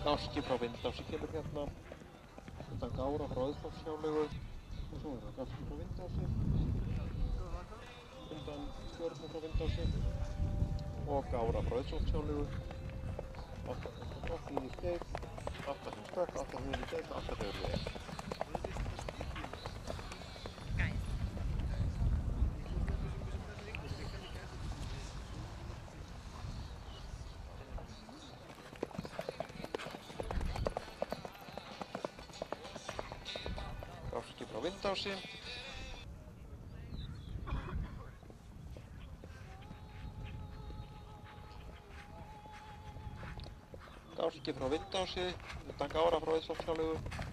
Gáski frá Vindási kemur hérna, utan Gára frá Auðsfjárlegu og svo er það Gáski frá Vindási, undan Stjörnu frá Vindási og Gára frá Auðsfjárlegu, 8 í skeið, 8 sem stökk, 8 sem í skeið, 8 þegar við erum. Gáski frá Vindási. Gáski frá Vindási, utan Gára frá Auðsfjárlegu.